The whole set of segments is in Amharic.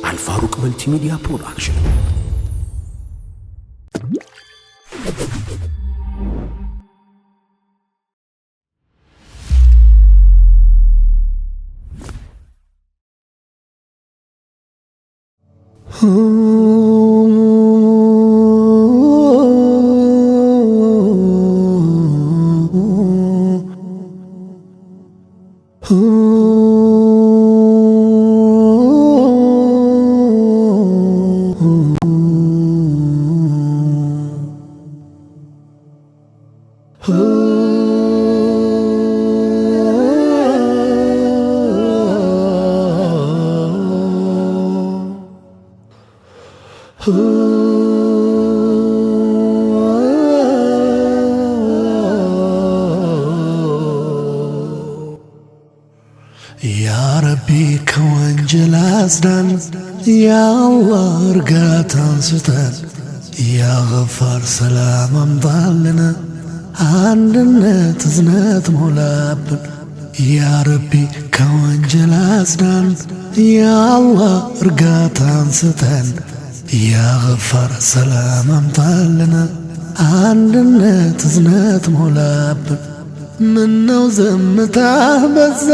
አልፋሩቅ መልቲሚዲያ ፕሮዳክሽን ያ ረቢ ከወንጀል አጽዳን፣ ያ አላህ እርጋታን ስጠን፣ ያ ገፋር ሰላም አምጣልን፣ አንድነት እዝነት ሞላብን። ያ ረቢ ከወንጀል አጽዳን፣ ያ አላህ እርጋታን ስጠን፣ ያ ገፋር ሰላም አምጣልን፣ አንድነት እዝነት ሞላብን። ምነው ዝምታ በዛ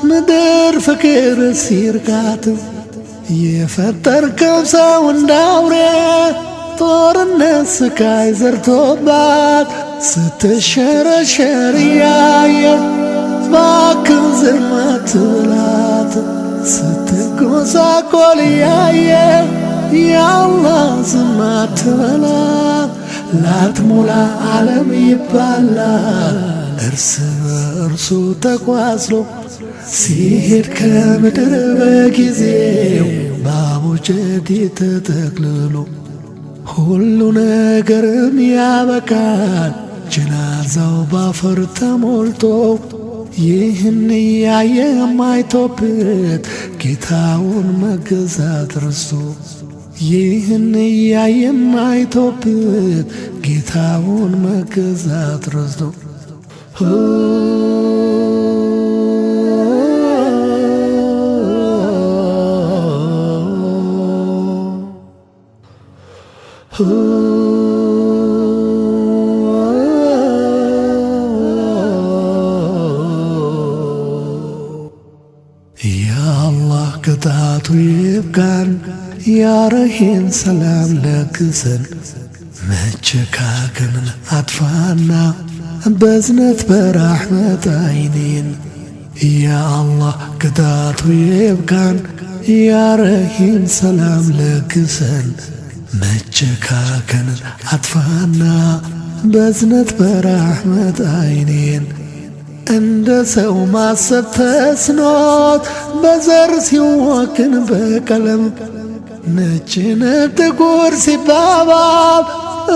ምድር ፍቅር ሲርቃት፣ የፈጠርከው ሰው እንዳውሬ ጦርነት ስቃይ ዘርቶባት ስትሸረሸር እያየ እባክህ ዝም አትበላት። ስትጎሳቆል እያየ ያአላህ ዝም አትበላት። ላትሞላ ዓለም ይባላል እርስ በእርሱ ተቋስሎ ሲሄድ ከምድር በጊዜው በአቡጀዴ ተጠቅልሎ ሁሉ ነገርም ያበቃል ጀናዛው ባፈር ተሞልቶ። ይህን እያየ የማይቶበት ጌታውን መገዛት ረስቶ፣ ይህን እያየ የማይቶበት ጌታውን መገዛት ረስቶ ያአላህ ቅጣቱ ይብቃን፣ ያረሂም ሰላም ለግሰን፣ መቸካከንን አጥፋና በዝነት በራሕመት አይኔን። ያአላህ ቅጣቱ ይብቃን፣ ያረሂም ሰላም ለግሰን፣ መቸካከንን አጥፋና በዝነት በራሕመት አይኔን። እንደ ሰው ማሰብ ተስኖት በዘር ሲወክን በቀለም ነጭ ጥቁር ሲባባል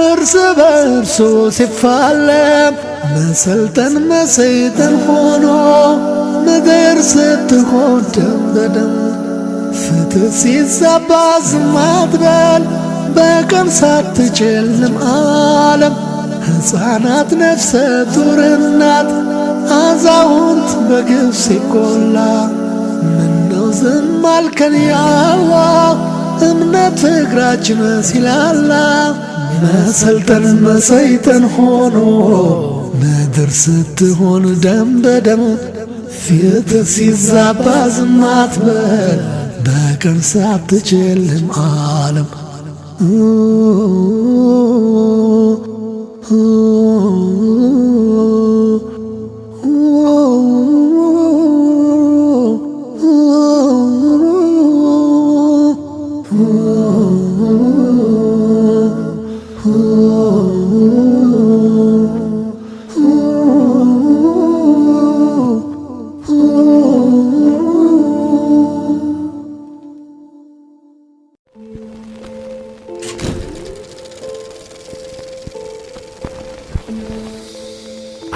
እርስ በእርሱ ሲፋለም መሰልጠን መሰይጠን ሆኖ ምድር ስትሆን ደም በደም ፍትህ ሲዛባ ዝም አትበል በቀን ሳትጨልም ዓለም። ሕፃናት ነፍሰ ጡር እናት አዛውንት በግፍ ሲቆላ ምነው ዝም አልከን ያአላህ እምነት ፍቅራችን ሲላላ። መሰልጠን መሰይጠን ሆኖ ምድር ስትሆን ደም በደም ፍትህ ሲዛባ ዝም አትበል በቀን ሳትጨልም ዓለም።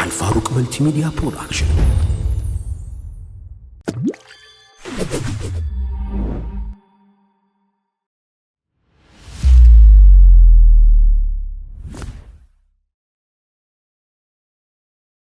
አልፋሩቅ መልቲሚዲያ ፕሮዳክሽን